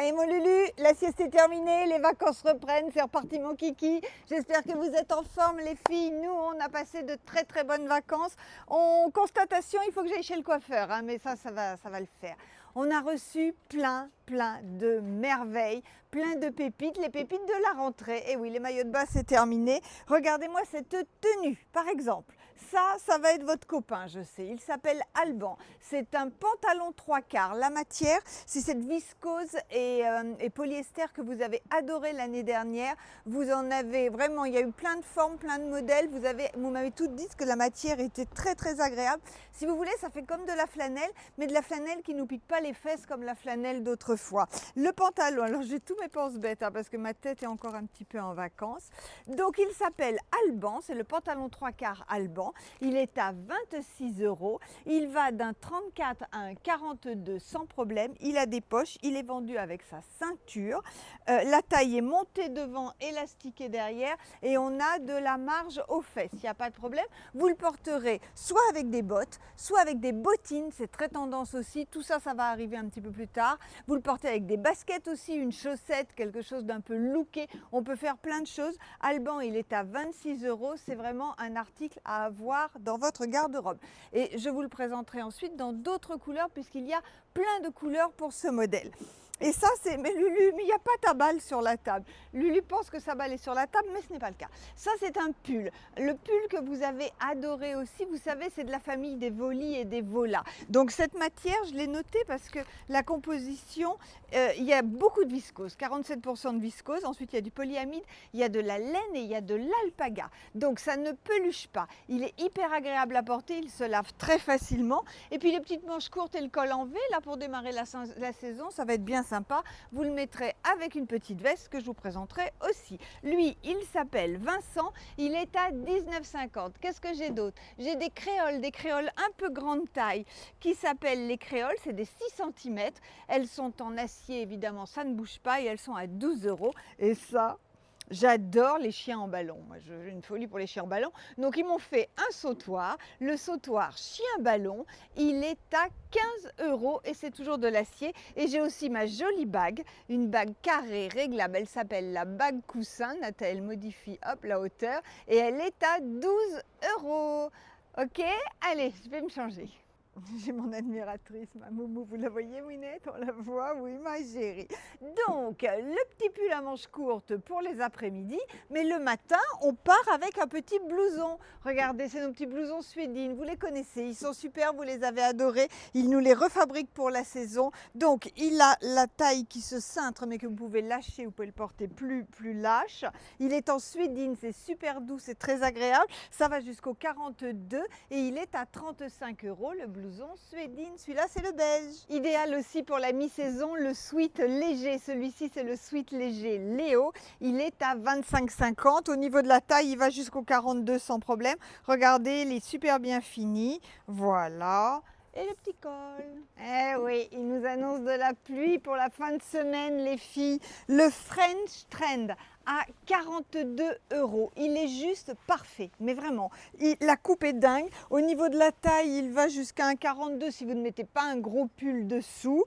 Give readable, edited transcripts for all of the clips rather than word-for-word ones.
Allez mon Lulu, la sieste est terminée, les vacances reprennent, c'est reparti mon kiki. J'espère que vous êtes en forme les filles. Nous, on a passé de très très bonnes vacances. Constatation, il faut que j'aille chez le coiffeur, hein, mais ça va le faire. On a reçu plein de merveilles, plein de pépites, les pépites de la rentrée. Et oui, les maillots de bain, c'est terminé. Regardez-moi cette tenue, par exemple. Ça va être votre copain, je sais. Il s'appelle Alban. C'est un pantalon 3/4. La matière, c'est cette viscose et polyester que vous avez adoré l'année dernière. Vous en avez vraiment, il y a eu plein de formes, plein de modèles. Vous m'avez toutes dit que la matière était très agréable. Si vous voulez, ça fait comme de la flanelle, mais de la flanelle qui ne nous pique pas les fesses comme la flanelle d'autrefois. Le pantalon, alors j'ai tous mes penses bêtes hein, parce que ma tête est encore un petit peu en vacances. Donc il s'appelle Alban, c'est le pantalon 3/4 Alban. Il est à 26 €. Il va d'un 34 à un 42 sans problème. Il a des poches, il est vendu avec sa ceinture. La taille est montée devant, élastiquée derrière et on a de la marge aux fesses. Il n'y a pas de problème. Vous le porterez soit avec des bottes, soit avec des bottines. C'est très tendance aussi. Tout ça, ça va arriver un petit peu plus tard. Vous le portez avec des baskets aussi, une chaussette, quelque chose d'un peu looké. On peut faire plein de choses. Alban, il est à 26 €. C'est vraiment un article à avoir dans votre garde-robe. Et je vous le présenterai ensuite dans d'autres couleurs puisqu'il y a plein de couleurs pour ce modèle. Et ça, c'est... Mais Lulu, mais il n'y a pas ta balle sur la table. Lulu pense que sa balle est sur la table, mais ce n'est pas le cas. Ça, c'est un pull. Le pull que vous avez adoré aussi, vous savez, c'est de la famille des volis et des volas. Donc cette matière, je l'ai notée parce que la composition, il y a beaucoup de viscose, 47% de viscose. Ensuite, il y a du polyamide, il y a de la laine et il y a de l'alpaga. Donc ça ne peluche pas. Il est hyper agréable à porter, il se lave très facilement. Et puis les petites manches courtes et le col en V, là, pour démarrer la saison, ça va être bien sympa. Vous le mettrez avec une petite veste que je vous présenterai aussi. Lui, il s'appelle Vincent, il est à 19,50 €. Qu'est-ce que j'ai d'autre? J'ai des créoles un peu grande taille qui s'appellent les créoles, c'est des 6 cm. Elles sont en acier évidemment, ça ne bouge pas et elles sont à 12 €. Et ça, j'adore les chiens en ballon. Moi, j'ai une folie pour les chiens en ballon. Donc, ils m'ont fait un sautoir. Le sautoir chien ballon, il est à 15 € et c'est toujours de l'acier. Et j'ai aussi ma jolie bague, une bague carrée réglable. Elle s'appelle la bague coussin. Elle modifie hop la hauteur et elle est à 12 €. Ok, allez, je vais me changer. J'ai mon admiratrice, ma moumou, vous la voyez Winette? On la voit, oui ma chérie. Donc, le petit pull à manches courtes pour les après-midi, mais le matin, on part avec un petit blouson. Regardez, c'est nos petits blousons suédines, vous les connaissez, ils sont super, vous les avez adorés. Ils nous les refabriquent pour la saison. Donc, il a la taille qui se cintre, mais que vous pouvez lâcher, vous pouvez le porter plus lâche. Il est en suédine, c'est super doux, c'est très agréable. Ça va jusqu'au 42 et il est à 35 € le blouson suédine, celui-là c'est le beige. Idéal aussi pour la mi-saison, le sweat léger, celui-ci c'est le sweat léger Léo, il est à 25,50 €. Au niveau de la taille, il va jusqu'au 42 sans problème. Regardez, il est super bien fini, voilà. Et le petit col. Eh oui, il nous annonce de la pluie pour la fin de semaine, les filles. Le French Trend à 42 €. Il est juste parfait, mais vraiment. La coupe est dingue. Au niveau de la taille, il va jusqu'à un 42 si vous ne mettez pas un gros pull dessous.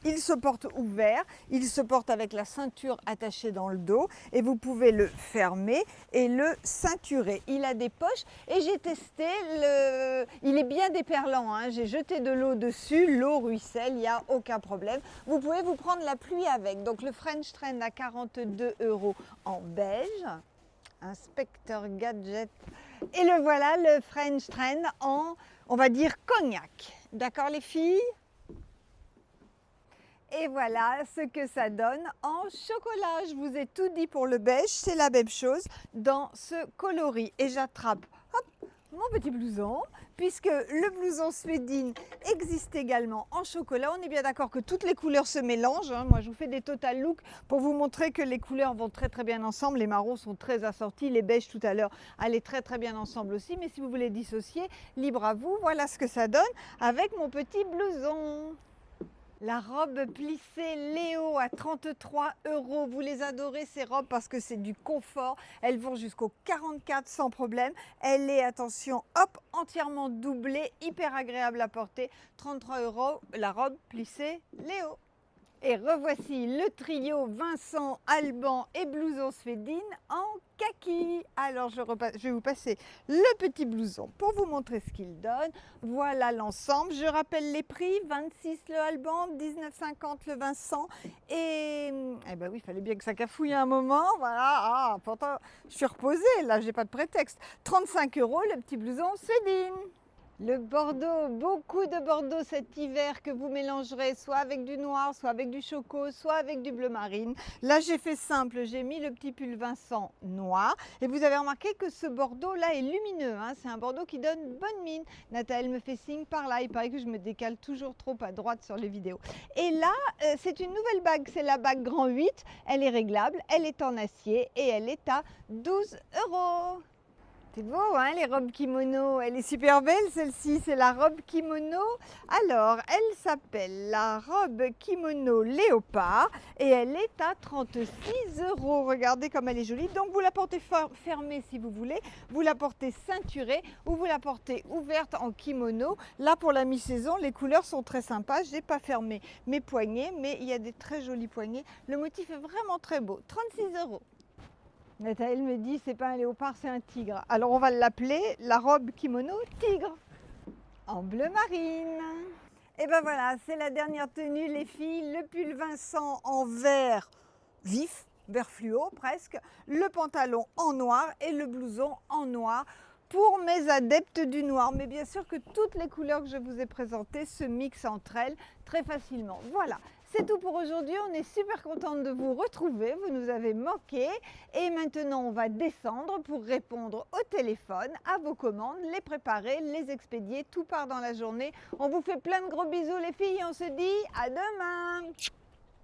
Il se porte ouvert. Il se porte avec la ceinture attachée dans le dos. Et vous pouvez le fermer et le ceinturer. Il a des poches et j'ai testé. Il est bien déperlant, hein. J'ai jeté de l'eau dessus. L'eau ruisselle, il n'y a aucun problème. Vous pouvez vous prendre la pluie avec. Donc le French Trend à 42 € en beige, Inspecteur Gadget. Et le voilà, le French Trend en, on va dire, cognac. D'accord les filles? Et voilà ce que ça donne en chocolat. Je vous ai tout dit pour le beige, c'est la même chose dans ce coloris. Et j'attrape mon petit blouson, puisque le blouson suédine existe également en chocolat. On est bien d'accord que toutes les couleurs se mélangent, hein. Moi, je vous fais des total looks pour vous montrer que les couleurs vont très bien ensemble. Les marrons sont très assortis, les beiges tout à l'heure allaient très bien ensemble aussi. Mais si vous voulez dissocier, libre à vous. Voilà ce que ça donne avec mon petit blouson. La robe plissée Léo à 33 €. Vous les adorez ces robes parce que c'est du confort. Elles vont jusqu'au 44 sans problème. Elle est, attention, hop, entièrement doublée, hyper agréable à porter. 33 € la robe plissée Léo. Et revoici le trio Vincent, Alban et blouson Svedine en kaki. Alors je vais vous passer le petit blouson pour vous montrer ce qu'il donne. Voilà l'ensemble. Je rappelle les prix, 26 le Alban, 19,50 le Vincent. Et eh ben oui, il fallait bien que ça cafouille un moment. Voilà, pourtant je suis reposée, là j'ai pas de prétexte. 35 € le petit blouson Svedine. Le Bordeaux, beaucoup de Bordeaux cet hiver que vous mélangerez soit avec du noir, soit avec du choco, soit avec du bleu marine. Là, j'ai fait simple, j'ai mis le petit pull Vincent noir. Et vous avez remarqué que ce Bordeaux-là est lumineux, hein. C'est un Bordeaux qui donne bonne mine. Nathalie me fait signe par là, il paraît que je me décale toujours trop à droite sur les vidéos. Et là, c'est une nouvelle bague, c'est la bague grand 8. Elle est réglable, elle est en acier et elle est à 12 €. C'est beau, hein, les robes kimono. Elle est super belle, celle-ci. C'est la robe kimono. Alors, elle s'appelle la robe kimono léopard et elle est à 36 €. Regardez comme elle est jolie. Donc, vous la portez fermée si vous voulez. Vous la portez ceinturée ou vous la portez ouverte en kimono. Là, pour la mi-saison, les couleurs sont très sympas. Je n'ai pas fermé mes poignets, mais il y a des très jolis poignets. Le motif est vraiment très beau. 36 €. Nathalie me dit, c'est pas un léopard, c'est un tigre. Alors on va l'appeler la robe kimono tigre, en bleu marine. Et ben voilà, c'est la dernière tenue les filles. Le pull Vincent en vert vif, vert fluo presque. Le pantalon en noir et le blouson en noir. Pour mes adeptes du noir, mais bien sûr que toutes les couleurs que je vous ai présentées se mixent entre elles très facilement. Voilà, c'est tout pour aujourd'hui. On est super contente de vous retrouver. Vous nous avez manqué. Et maintenant, on va descendre pour répondre au téléphone, à vos commandes, les préparer, les expédier. Tout part dans la journée. On vous fait plein de gros bisous les filles. On se dit à demain.